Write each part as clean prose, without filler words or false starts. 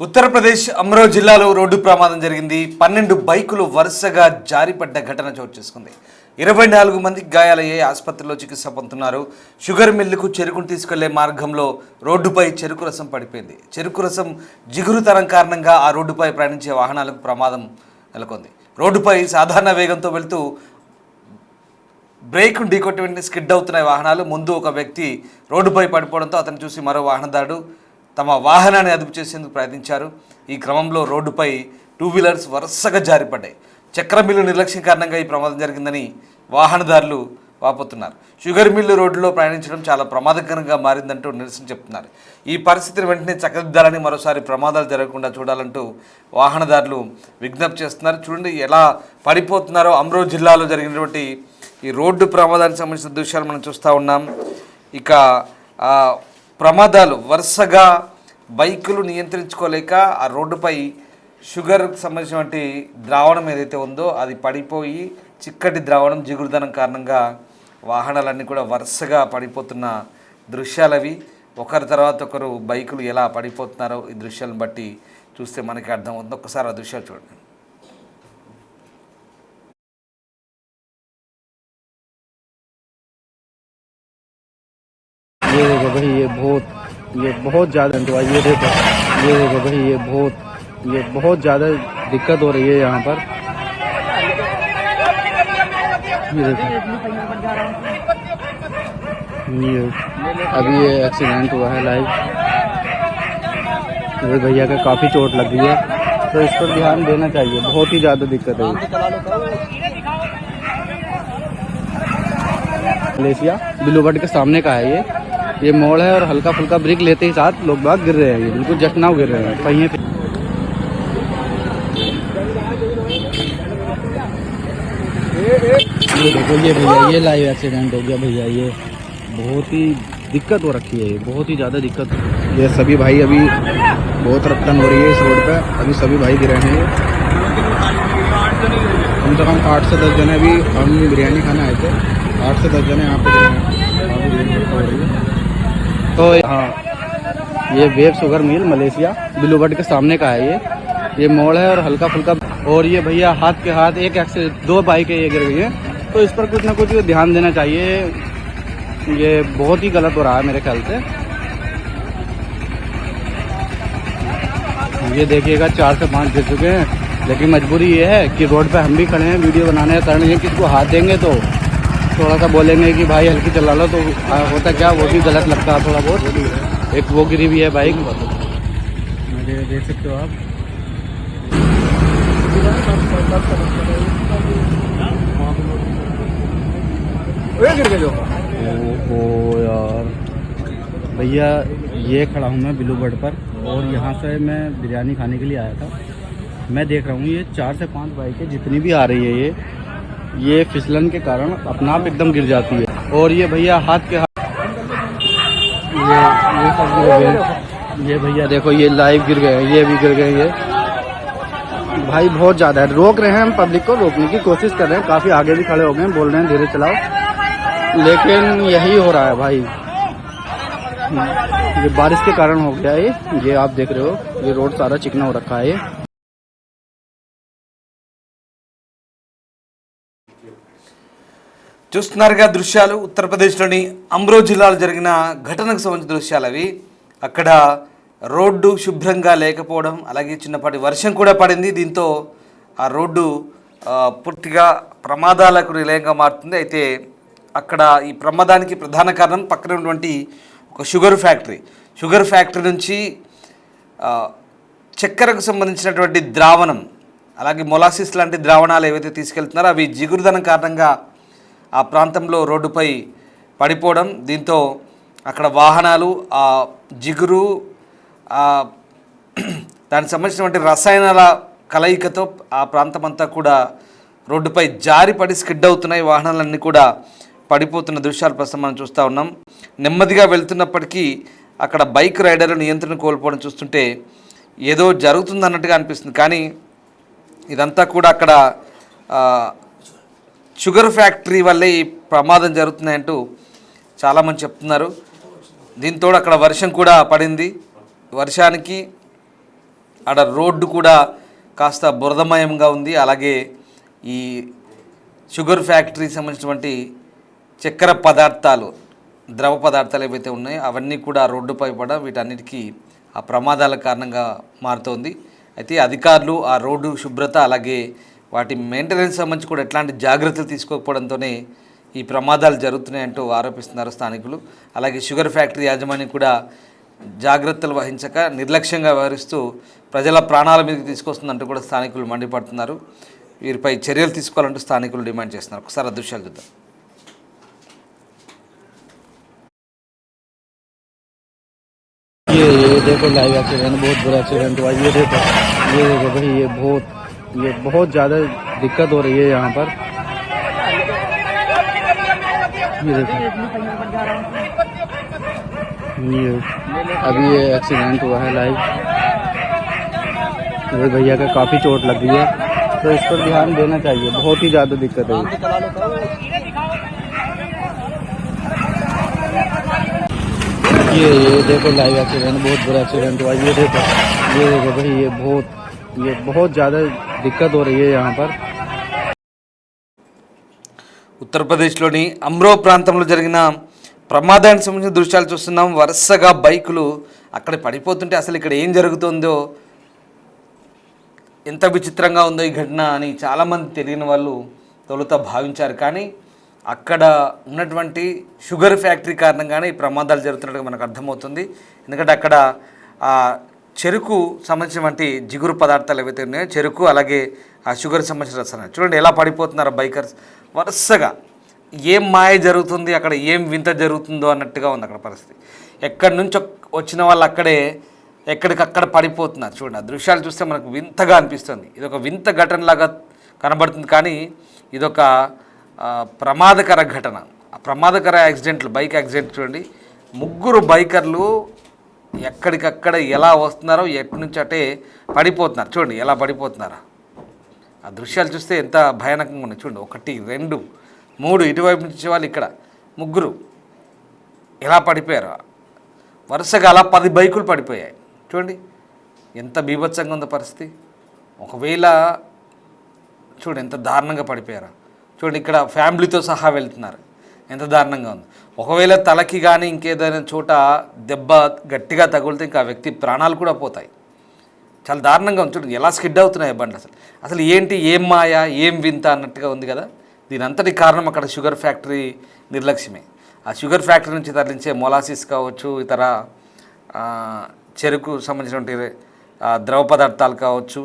ఉత్తరప్రదేశ్ అమ్రోహా జిల్లాలో రోడ్డు ప్రమాదం జరిగింది. 12 బైకులు వరుసగా జారిపడ్డ ఘటన చోటు చేసుకుంది. 24 మందికి గాయాలయ్యే ఆసుపత్రిలో చికిత్స పొందుతున్నారు. షుగర్ మిల్లుకు చెరుకును తీసుకెళ్లే మార్గంలో రోడ్డుపై చెరుకు రసం పడిపోయింది. చెరుకు రసం జిగురుతనం కారణంగా ఆ రోడ్డుపై ప్రయాణించే వాహనాలకు ప్రమాదం నెలకొంది. రోడ్డుపై సాధారణ వేగంతో వెళ్తూ బ్రేక్ను ఢీకొట్టి వెంటనే స్కిడ్ అవుతున్నాయి వాహనాలు. ముందు ఒక వ్యక్తి రోడ్డుపై పడిపోవడంతో అతను చూసి మరో వాహనదారుడు తమ వాహనాన్ని అదుపు చేసేందుకు ప్రయత్నించారు. ఈ క్రమంలో రోడ్డుపై 2 వీలర్స్ వరుసగా జారిపడ్డాయి. చక్ర మిల్లు నిర్లక్ష్యం కారణంగా ఈ ప్రమాదం జరిగిందని వాహనదారులు వాపోతున్నారు. షుగర్ మిల్లు రోడ్డులో ప్రయాణించడం చాలా ప్రమాదకరంగా మారిందంటూ నిరసన చెప్తున్నారు. ఈ పరిస్థితిని వెంటనే చక్కదిద్దాలని, మరోసారి ప్రమాదాలు జరగకుండా చూడాలంటూ వాహనదారులు విజ్ఞప్తి చేస్తున్నారు. చూడండి ఎలా పడిపోతున్నారో. అమ్రోహా జిల్లాలో జరిగినటువంటి ఈ రోడ్డు ప్రమాదానికి సంబంధించిన దృశ్యాలు మనం చూస్తూ ఉన్నాం. ఇక ప్రమాదాలు వరుసగా బైకులు నియంత్రించుకోలేక ఆ రోడ్డుపై షుగర్కి సంబంధించినటువంటి ద్రావణం ఏదైతే ఉందో అది పడిపోయి చిక్కటి ద్రావణం జిగురుదనం కారణంగా వాహనాలన్నీ కూడా వరుసగా పడిపోతున్న దృశ్యాలవి. ఒకరి తర్వాత ఒకరు బైకులు ఎలా పడిపోతున్నారో ఈ దృశ్యాలను బట్టి చూస్తే మనకి అర్థమవుతుంది. ఒక్కసారి ఆ దృశ్యాలు చూడండి. ये देखो भाई, ये बहुत ज़्यादा हुआ। ये देखो भाई, ये बहुत ज़्यादा दिक्कत हो रही है यहाँ पर। ये देखो, ये अभी ये एक्सीडेंट हुआ है लाइव। ये भैया का काफ़ी चोट लग गई है, तो इस पर ध्यान देना चाहिए। बहुत ही ज़्यादा दिक्कत है। मलेशिया बिलूबट के सामने का है ये मोड़ है, और हल्का फुल्का ब्रेक लेते ही साथ लोग बाग गिर रहे हैं। ये बिल्कुल जटनाव गिर रहे हैं पहिए पे। ये देखो, ये भैया ये लाइव एक्सीडेंट हो गया भैया। ये बहुत ही दिक्कत हो रखी है, ये बहुत ही ज़्यादा दिक्कत। ये सभी भाई अभी बहुत रफ्तार हो रही है इस रोड पे। अभी सभी भाई गिरे हैं। कम से कम 8 से 10 जने अभी हम बिरयानी खाने आए थे। 8 से 10 जने यहाँ पे गिरे हैं। तो हाँ, ये वेब शुगर मिल मलेशिया बिलूबट के सामने का है। ये मोड़ है, और हल्का फुल्का। और ये भैया हाथ के हाथ एक एक्सीडेंट 2 बाइकें ये गिर गई हैं, तो इस पर कुछ ना कुछ ध्यान देना चाहिए। ये बहुत ही गलत हो रहा है मेरे ख्याल से। ये देखिएगा 4 से 5 गिर चुके हैं, लेकिन मजबूरी ये है कि रोड पे हम भी खड़े हैं, वीडियो बनाने का कारण ये किसको हाथ देंगे तो थोड़ा सा बोलेंगे कि भाई हल्की चला लो, तो होता क्या वो भी गलत लगता है थोड़ा बहुत। एक वो गिरी भी है बाइक, मुझे देख सकते हो आप। ओहो यार भैया, ये खड़ा हूँ मैं बिलूबट पर, और यहाँ से मैं बिरयानी खाने के लिए आया था। मैं देख रहा हूँ ये 4 से 5 बाइकें जितनी भी आ रही है ये फिसलन के कारण अपना आप एकदम गिर जाती है। और ये भैया हाथ के हाथ ये सब गिर गए। ये भैया देखो, ये लाइव गिर गए, ये भी गिर गए। ये भाई बहुत ज़्यादा है। रोक रहे हैं हम, पब्लिक को रोकने की कोशिश कर रहे हैं। काफ़ी आगे भी खड़े हो गए हैं, बोल रहे हैं धीरे चलाओ, लेकिन यही हो रहा है भाई। ये बारिश के कारण हो गया ये आप देख रहे हो, ये रोड सारा चिकना हो रखा है। చూస్తున్నారుగా దృశ్యాలు. ఉత్తరప్రదేశ్లోని అమ్రోహా జిల్లాలో జరిగిన ఘటనకు సంబంధించిన దృశ్యాలు అవి. అక్కడ రోడ్డు శుభ్రంగా లేకపోవడం, అలాగే చిన్నపాటి వర్షం కూడా పడింది. దీంతో ఆ రోడ్డు పూర్తిగా ప్రమాదాలకు నిలయంగా మారుతుంది. అయితే అక్కడ ఈ ప్రమాదానికి ప్రధాన కారణం పక్కన ఉన్నటువంటి ఒక షుగర్ ఫ్యాక్టరీ నుంచి చక్కెరకు సంబంధించినటువంటి ద్రావణం, అలాగే మొలాసిస్ లాంటి ద్రావణాలు ఏవైతే తీసుకెళ్తున్నారో అవి జిగురుదనం కారణంగా ఆ ప్రాంతంలో రోడ్డుపై పడిపోవడం. దీంతో అక్కడ వాహనాలు ఆ జిగురు దానికి సంబంధించినటువంటి రసాయనాల కలయికతో ఆ ప్రాంతం అంతా కూడా రోడ్డుపై జారిపడి స్కిడ్ అవుతున్నాయి. వాహనాలన్నీ కూడా పడిపోతున్న దృశ్యాలు ప్రస్తుతం మనం చూస్తూ ఉన్నాం. నెమ్మదిగా వెళ్తున్నప్పటికీ అక్కడ బైక్ రైడర్లు నియంత్రణ కోల్పోవడం చూస్తుంటే ఏదో జరుగుతుందన్నట్టుగా అనిపిస్తుంది. కానీ ఇదంతా కూడా అక్కడ షుగర్ ఫ్యాక్టరీ వల్లే ఈ ప్రమాదం జరుగుతున్నాయంటూ చాలామంది చెప్తున్నారు. దీంతో అక్కడ వర్షం కూడా పడింది. వర్షానికి ఆడ రోడ్డు కూడా కాస్త బురదమయంగా ఉంది. అలాగే ఈ షుగర్ ఫ్యాక్టరీకి సంబంధించినటువంటి చక్కెర పదార్థాలు, ద్రవ పదార్థాలు ఏవైతే ఉన్నాయో అవన్నీ కూడా రోడ్డుపై పడడం వీటన్నిటికీ ఆ ప్రమాదాల కారణంగా మారుతోంది. అయితే అధికారులు ఆ రోడ్డు శుభ్రత అలాగే వాటి మెయింటెనెన్స్ సంబంధించి కూడా ఎట్లాంటి జాగ్రత్తలు తీసుకోకపోవడంతోనే ఈ ప్రమాదాలు జరుగుతున్నాయంటూ ఆరోపిస్తున్నారు స్థానికులు. అలాగే షుగర్ ఫ్యాక్టరీ యాజమాన్యం కూడా జాగ్రత్తలు వహించక నిర్లక్ష్యంగా వ్యవహరిస్తూ ప్రజల ప్రాణాల మీదకి తీసుకొస్తుందంటూ కూడా స్థానికులు మండిపడుతున్నారు. వీరిపై చర్యలు తీసుకోవాలంటూ స్థానికులు డిమాండ్ చేస్తున్నారు. ఒకసారి ఆ దృశ్యాలు చూద్దాం. ये देखो लाइव एक्सीडेंट, बहुत बुरा एक्सीडेंट हुआ। ये देखो भाई, ये बहुत ज़्यादा दिक्कत हो रही है यहाँ पर। ये देखो, ये अभी ये एक्सीडेंट हुआ है लाइव। ये भैया का काफ़ी चोट लग गई है, तो इस पर ध्यान देना चाहिए। बहुत ही ज़्यादा दिक्कत है। ये देखो लाइव एक्सीडेंट, बहुत बुरा एक्सीडेंट हुआ। ये देखो भाई, ये बहुत ज़्यादा दिक्कत हो रही है यहाँ पर। ఉత్తరప్రదేశ్లోని అమ్రో ప్రాంతంలో జరిగిన ప్రమాదానికి సంబంధించిన దృశ్యాలు చూస్తున్నాం. వరుసగా బైకులు అక్కడ పడిపోతుంటే అసలు ఇక్కడ ఏం జరుగుతుందో, ఎంత విచిత్రంగా ఉందో ఈ ఘటన అని చాలామంది తెలియని వాళ్ళు తొలుత భావించారు. కానీ అక్కడ ఉన్నటువంటి షుగర్ ఫ్యాక్టరీ కారణంగానే ఈ ప్రమాదాలు జరుగుతున్నట్టుగా మనకు అర్థమవుతుంది. ఎందుకంటే అక్కడ చెరుకు సంబంధించినటువంటి జిగురు పదార్థాలు ఏవైతే ఉన్నాయో, చెరుకు అలాగే ఆ షుగర్ సంబంధించిన రసాయనాలు చూడండి ఎలా పడిపోతున్నారు బైకర్స్ వరుసగా. ఏం మాయ జరుగుతుంది అక్కడ, ఏం వింత జరుగుతుందో అన్నట్టుగా ఉంది అక్కడ పరిస్థితి. ఎక్కడి నుంచి వచ్చిన వాళ్ళు అక్కడే ఎక్కడికక్కడ పడిపోతున్నారు. చూడండి ఆ దృశ్యాలు చూస్తే మనకు వింతగా అనిపిస్తుంది. ఇది ఒక వింత ఘటనలాగా కనబడుతుంది, కానీ ఇదొక ప్రమాదకర ఘటన. ఆ ప్రమాదకర యాక్సిడెంట్లు, బైక్ యాక్సిడెంట్ చూడండి. 3 బైకర్లు ఎక్కడికక్కడ ఎలా వస్తున్నారో ఎటు నుంచి అటే పడిపోతున్నారు. చూడండి ఎలా పడిపోతున్నారా. ఆ దృశ్యాలు చూస్తే ఎంత భయానకంగా ఉన్నాయి. చూడండి 1, 2, 3 ఇటువైపు నుంచి వాళ్ళు ఇక్కడ 3 ఎలా పడిపోయారు. వరుసగా అలా 10 బైకులు పడిపోయాయి. చూడండి ఎంత బీభత్సంగా ఉందో పరిస్థితి. ఒకవేళ చూడండి ఎంత దారుణంగా పడిపోయారా. చూడండి ఇక్కడ ఫ్యామిలీతో సహా వెళ్తున్నారు, ఎంత దారుణంగా ఉంది. ఒకవేళ తలకి కానీ ఇంకేదైనా చోట దెబ్బ గట్టిగా తగిలితే ఇంకా ఆ వ్యక్తి ప్రాణాలు కూడా పోతాయి. చాలా దారుణంగా ఉంది. చూడండి ఎలా స్కిడ్ అవుతున్నాయి బండ్లు. అసలు ఏంటి, ఏం మాయా, ఏం వింత అన్నట్టుగా ఉంది కదా. దీని అంతటి కారణం అక్కడ షుగర్ ఫ్యాక్టరీ నిర్లక్ష్యమే. ఆ షుగర్ ఫ్యాక్టరీ నుంచి తరలించే మొలాసిస్ కావచ్చు, ఇతర చెరుకు సంబంధించినటువంటి ద్రవ పదార్థాలు కావచ్చు,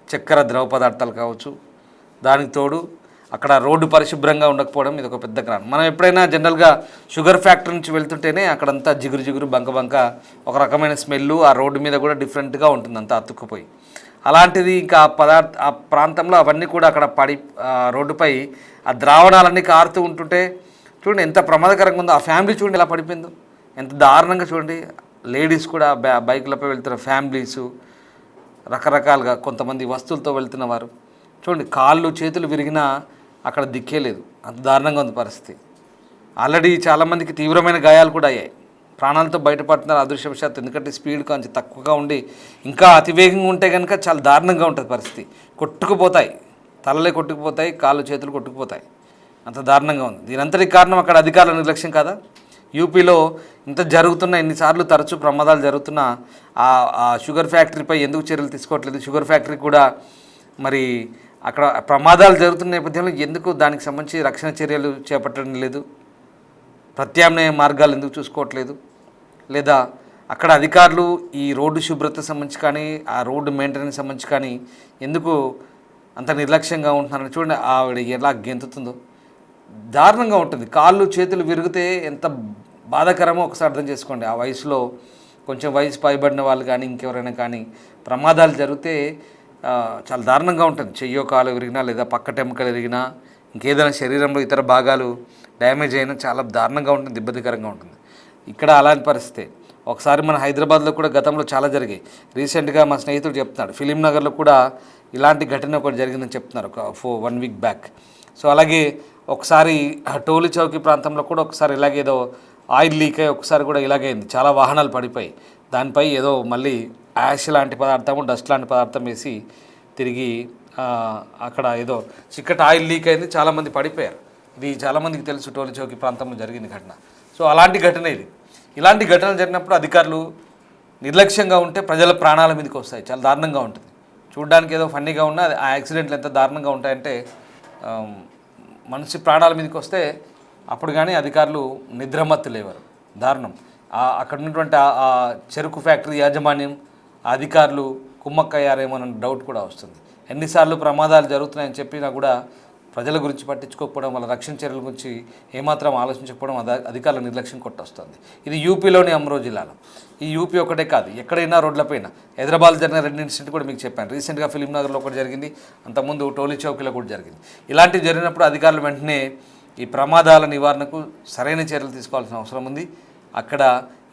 చక్కెర ద్రవ పదార్థాలు కావచ్చు, దానికి తోడు అక్కడ రోడ్డు పరిశుభ్రంగా ఉండకపోవడం ఇది ఒక పెద్ద కారణం. మనం ఎప్పుడైనా జనరల్గా షుగర్ ఫ్యాక్టరీ నుంచి వెళ్తుంటేనే అక్కడంతా జిగురు బంక ఒక రకమైన స్మెల్, ఆ రోడ్డు మీద కూడా డిఫరెంట్గా ఉంటుంది, అంతా అతుక్కుపోయి. అలాంటిది ఇంకా ఆ ప్రాంతంలో అవన్నీ కూడా అక్కడ రోడ్డుపై ఆ ద్రావణాలన్నీ కారుతూ ఉంటుంటే చూడండి ఎంత ప్రమాదకరంగా ఉందో. ఆ ఫ్యామిలీ చూడండి ఎలా పడిపోయిందో, ఎంత దారుణంగా చూడండి. లేడీస్ కూడా బైకులపై వెళ్తున్న ఫ్యామిలీసు, రకరకాలుగా కొంతమంది వస్తువులతో వెళ్తున్న వారు చూడండి, కాళ్ళు చేతులు విరిగినా అక్కడ దిక్కే లేదు, అంత దారుణంగా ఉంది పరిస్థితి. ఆల్రెడీ చాలామందికి తీవ్రమైన గాయాలు కూడా అయ్యాయి, ప్రాణాలతో బయటపడుతున్నారు అదృష్టవశాత్తు. ఎందుకంటే స్పీడ్ కొంచెం తక్కువగా ఉండి ఇంకా అతివేగంగా ఉంటే కనుక చాలా దారుణంగా ఉంటుంది పరిస్థితి. కొట్టుకుపోతాయి, తలలే కొట్టుకుపోతాయి, కాళ్ళు చేతులు కొట్టుకుపోతాయి, అంత దారుణంగా ఉంది. దీనంతటి కారణం అక్కడ అధికారుల నిర్లక్ష్యం కాదా. యూపీలో ఇంత జరుగుతున్నా, ఎన్నిసార్లు తరచూ ప్రమాదాలు జరుగుతున్నా ఆ షుగర్ ఫ్యాక్టరీపై ఎందుకు చర్యలు తీసుకోవట్లేదు. షుగర్ ఫ్యాక్టరీ కూడా మరి అక్కడ ప్రమాదాలు జరుగుతున్న నేపథ్యంలో ఎందుకు దానికి సంబంధించి రక్షణ చర్యలు చేపట్టడం లేదు, ప్రత్యామ్నాయ మార్గాలు ఎందుకు చూసుకోవట్లేదు, లేదా అక్కడ అధికారులు ఈ రోడ్డు శుభ్రత సంబంధించి కానీ ఆ రోడ్డు మెయింటెనెన్స్ సంబంధించి కానీ ఎందుకు అంత నిర్లక్ష్యంగా ఉంటున్నారని చూడండి. ఆవిడ ఎలా గెంతుతుందో దారుణంగా ఉంటుంది. కాళ్ళు చేతులు విరిగితే ఎంత బాధాకరమో ఒకసారి అర్థం చేసుకోండి. ఆ వయసులో కొంచెం వయసు పైబడిన వాళ్ళు కానీ ఇంకెవరైనా కానీ ప్రమాదాలు జరిగితే చాలా దారుణంగా ఉంటుంది. చెయ్యో కాలు విరిగినా లేదా పక్కటెముకలు విరిగినా ఇంకేదైనా శరీరంలో ఇతర భాగాలు డ్యామేజ్ అయినా చాలా దారుణంగా ఉంటుంది, ఇబ్బందికరంగా ఉంటుంది. ఇక్కడ అలాంటి పరిస్థితి. ఒకసారి మన హైదరాబాద్లో కూడా గతంలో చాలా జరిగాయి. రీసెంట్గా మా స్నేహితుడు చెప్తున్నాడు, ఫిలిం నగర్లో కూడా ఇలాంటి ఘటన ఒకటి జరిగిందని చెప్తున్నారు ఒక 1 వీక్ బ్యాక్. సో అలాగే ఒకసారి టోలీ చౌకీ ప్రాంతంలో కూడా ఒకసారి ఇలాగేదో ఆయిల్ లీక్ అయ్యి ఒకసారి కూడా ఇలాగే అయింది. చాలా వాహనాలు పడిపోయి దానిపై ఏదో మళ్ళీ యాష్ లాంటి పదార్థము, డస్ట్ లాంటి పదార్థం వేసి తిరిగి అక్కడ ఏదో చిక్కటి ఆయిల్ లీక్ అయింది, చాలామంది పడిపోయారు. ఇది చాలామందికి తెలుసు, టోలీ చౌకీ ప్రాంతంలో జరిగిన ఘటన. సో అలాంటి ఘటన ఇది. ఇలాంటి ఘటనలు జరిగినప్పుడు అధికారులు నిర్లక్ష్యంగా ఉంటే ప్రజల ప్రాణాల మీదకి వస్తాయి. చాలా దారుణంగా ఉంటుంది. చూడడానికి ఏదో ఫన్నీగా ఉన్నా ఆ యాక్సిడెంట్లు ఎంత దారుణంగా ఉంటాయంటే మనిషి ప్రాణాల మీదకి వస్తే అప్పుడు కానీ అధికారులు నిద్రమత్తు లేవారు. దారుణం. అక్కడ ఉన్నటువంటి ఆ చెరుకు ఫ్యాక్టరీ యాజమాన్యం, ఆ అధికారులు కుమ్మక్కయ్యారేమోనన్న డౌట్ కూడా వస్తుంది. ఎన్నిసార్లు ప్రమాదాలు జరుగుతున్నాయని చెప్పినా కూడా ప్రజల గురించి పట్టించుకోకపోవడం, వాళ్ళ రక్షణ చర్యల గురించి ఏమాత్రం ఆలోచించకపోవడం అధికారుల నిర్లక్ష్యం కొట్టొస్తుంది. ఇది యూపీలోని అమ్రో జిల్లాలో. ఈ యూపీ ఒకటే కాదు, ఎక్కడైనా రోడ్లపైన. హైదరాబాద్ జరిగిన 2 ఇన్సిడెంట్ కూడా మీకు చెప్పాను. రీసెంట్గా ఫిలిం నగర్లో ఒకటి జరిగింది, అంతకుముందు టోలీ చౌకీలో కూడా జరిగింది. ఇలాంటివి జరిగినప్పుడు అధికారులు వెంటనే ఈ ప్రమాదాల నివారణకు సరైన చర్యలు తీసుకోవాల్సిన అవసరం ఉంది. అక్కడ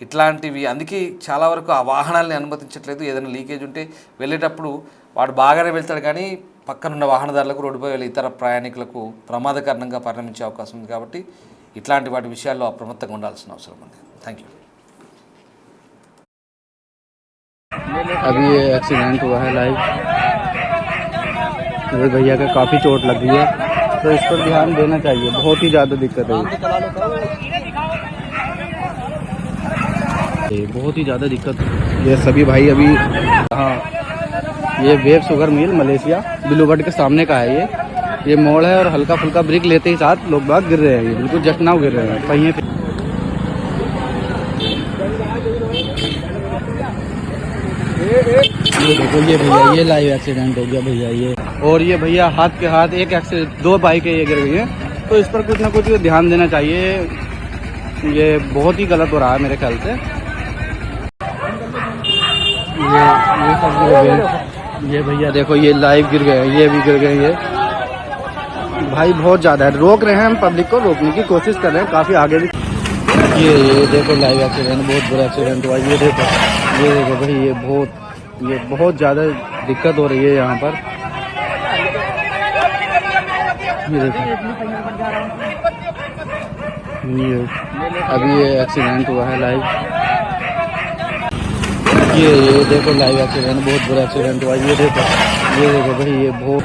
ఇట్లాంటివి అందుకే చాలా వరకు ఆ వాహనాలని అనుమతించట్లేదు. ఏదైనా లీకేజ్ ఉంటే వెళ్ళేటప్పుడు వాడు బాగానే వెళ్తాడు, కానీ పక్కనున్న వాహనదారులకు, రోడ్డుపై వెళ్ళే ఇతర ప్రయాణికులకు ప్రమాదకరంగా పరిణమించే అవకాశం ఉంది. కాబట్టి ఇట్లాంటి వాటి విషయాల్లో అప్రమత్తంగా ఉండాల్సిన అవసరం ఉంది. Thank you. अभी ये एक्सीडेंट हुआ है लाइव, ये भैया का काफ़ी चोट लग गई है, तो इस पर ध्यान देना चाहिए. बहुत ही ज़्यादा दिक्कत है, बहुत ही ज़्यादा दिक्कत. ये सभी भाई अभी हाँ, ये वेब शुगर मिल मलेशिया बिलूबट के सामने का है. ये मोड़ है और हल्का फुल्का ब्रेक लेते ही साथ लोग बाग गिर रहे हैं. ये बिल्कुल जखनाव गिर रहे हैं पहिए पे. ये देखो ये भैया, ये लाइव एक्सीडेंट हो गया भैया ये. और ये भैया हाथ के हाथ एक एक्सीडेंट, 2 बाइकें ये गिर गई हैं. तो इस पर कुछ ना कुछ ध्यान देना चाहिए. ये बहुत ही गलत हो रहा है मेरे ख्याल से. ये सब गिर गए. ये भैया देखो ये लाइव गिर गए, ये भी गिर गए. ये भाई बहुत ज़्यादा है. रोक रहे हैं हम, पब्लिक को रोकने की कोशिश कर रहे हैं काफ़ी आगे भी. ये देखो लाइव एक्सीडेंट, बहुत बुरा एक्सीडेंट हुआ. ये देखो भाई, ये बहुत ज़्यादा दिक्कत हो रही है यहाँ पर. ये देखो ये अभी ये एक्सीडेंट हुआ है लाइव. ये देखो लाइव एक्सीडेंट, बहुत बुरा एक्सीडेंट हुआ. ये देखो भाई, ये बहुत